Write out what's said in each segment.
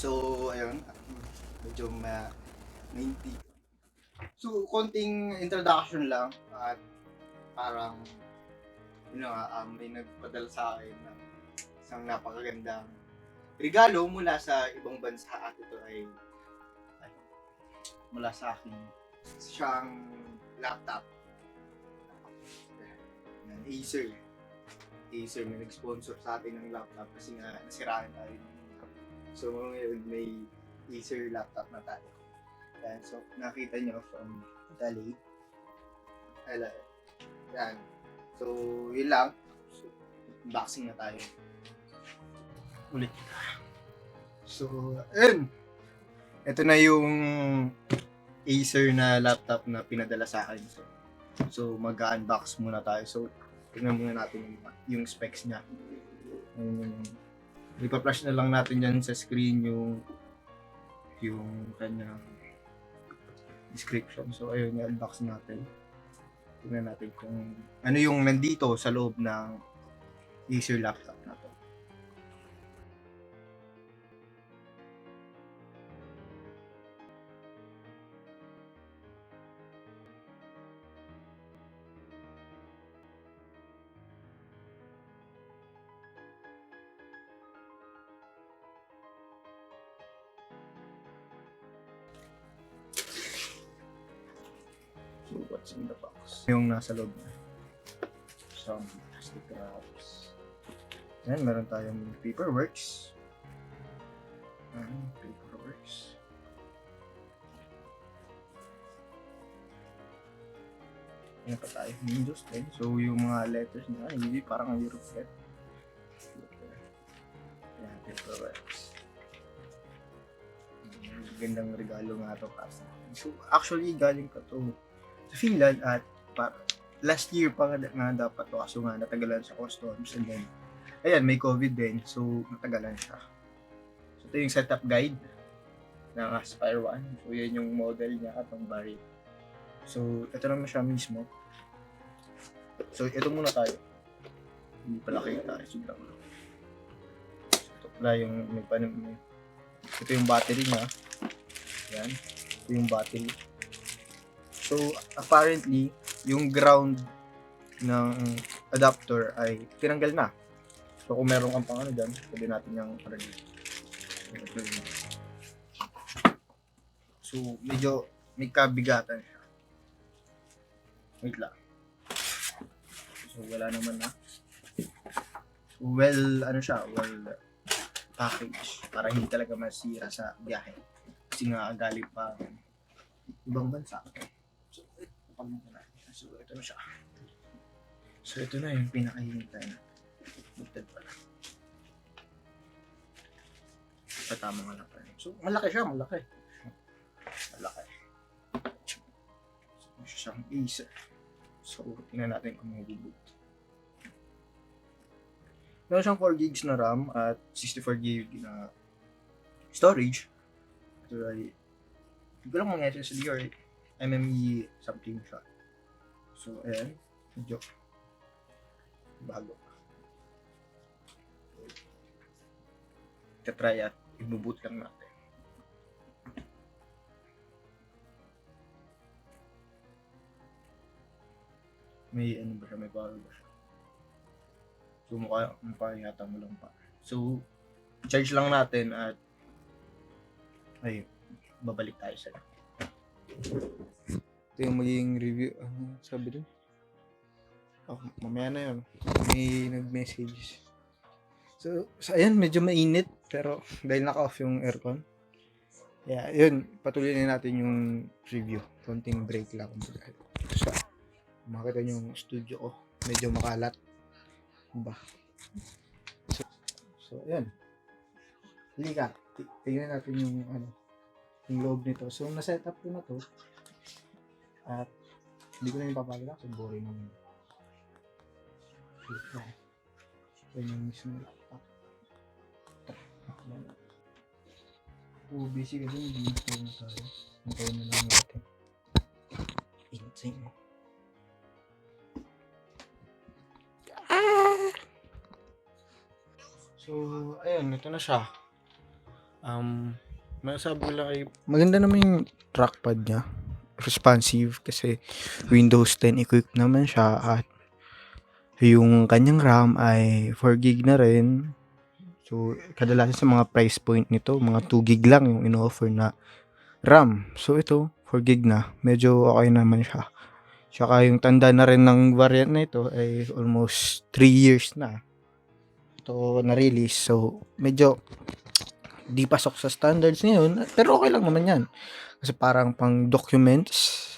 So, ayun. Medyo mainti. So, konting introduction lang at parang may nagpadala sa akin ng isang napakagandang regalo mula sa ibang bansa at ito ay mula sa akin siyang laptop. Acer. Acer may nag-sponsor sa atin ng laptop kasi nga nasiraan tayo. So ngayon may Acer laptop na tayo. Yan, so nakita nyo from Italy. Yan. So yun lang. So, unboxing na tayo. Ulit. So, ito na yung Acer na laptop na pinadala sa akin. So mag-unbox muna tayo. So, tingnan muna natin yung specs niya. Ipa-flash na lang natin yan sa screen yung kanyang description. So, ayun, i-unbox natin. Tingnan natin kung ano yung nandito sa loob ng Acer laptop na to. So, what's in the box? Yung nasa loob na. Some plastic wraps. Yan, meron tayong paperworks. Paperworks. Yan pa tayo. Windows 10. So, yung mga letters niya, hindi parang Europe. Yan, paperworks. Gandang regalo nga ito kasi. So, actually, galing pa to sa Finland at last year pa nga dapat to kaso nga natagalan sa customs and then ayan may COVID din so natagalan siya. So ito yung setup guide ng Aspire 1. So yan yung model niya at ang barrel. So ito naman siya mismo. So ito muna tayo. Hindi pala kita sobrang. So, ito pala yung ito yung battery niya. Yan. Ito yung battery. So, apparently, yung ground ng adapter ay tinanggal na. So, kung meron kang pang dyan, pwede natin yung paragin. So, medyo may kabigatan siya. Wait lang. So, wala naman na. Well package para hindi talaga masira sa biyahe. Kasi nga, galing pa ibang bansa. So, ito na siya. So, ito na yung pinakahihintay na. Bugtad pala. Patama nga lang pa rin. So, malaki siya, malaki. So, siyang Acer. So, tingnan natin kung mabubugt. Meron siyang 4 gigs na RAM at 64 GB na storage. Ito ay, hindi ko lang mga SSD or MME something siya. So, ayan. Medyo bago. Try at ibuboot lang natin. May ano ba siya? May power ba siya? So, mukha yata mo lang pa. So, charge lang natin at ay, babalik tayo sa ito yung magiging review. Sabi dun? Oh, mamaya na yun. May nag-message. So ayan, medyo mainit. Pero dahil naka-off yung aircon. Yeah, yun. Patuloy na natin yung review. Konting break lang. So, makita nyo yung studio ko. Medyo makalat. Ba? So ayan. Halika. Tingnan natin yung yung loob nito. So, na-set up ko na to. At hindi ko na yung papagala kasi boring naman. Ito yung mismo laptop. Busy kasi hindi ko na tayo. Hintayin na lang natin. Insane. So, ayun, ito na siya. Masasabi ko lang ay maganda naman yung trackpad niya. Responsive kasi Windows 10 equipped naman siya at yung kanyang RAM ay 4 GB na rin. So, kadalasan sa mga price point nito, mga 2 GB lang yung ino-offer na RAM. So, ito, 4 GB na. Medyo okay naman siya. Tsaka yung tanda na rin ng variant na ito ay almost 3 years na ito na-release. So, medyo di pasok sa standards ngayon. Pero okay lang naman yan. Kasi parang pang documents,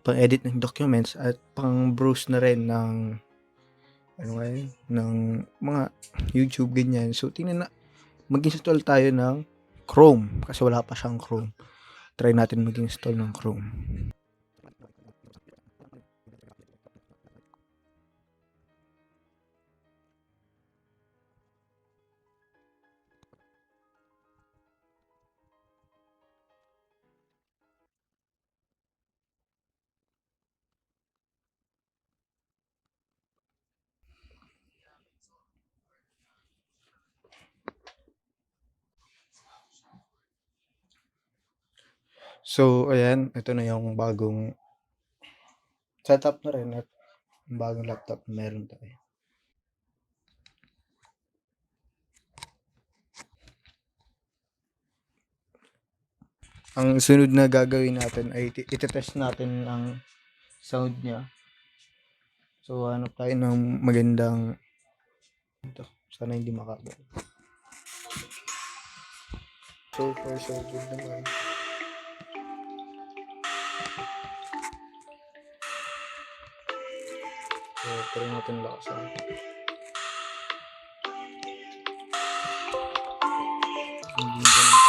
pang edit ng documents at pang browse na rin ng ano nga yun, ng mga YouTube ganyan. So, tingnan na, mag-install tayo ng Chrome kasi wala pa siyang Chrome. Try natin mag-install ng Chrome. So, ayan, ito na yung bagong setup na rin at bagong laptop na meron tayo. Ang sunod na gagawin natin ay itetest natin ang sound niya. So, hanap tayo ng magandang ito. Sana hindi makabal. So far, so good naman. So, try natin lakasan. Hindi ganun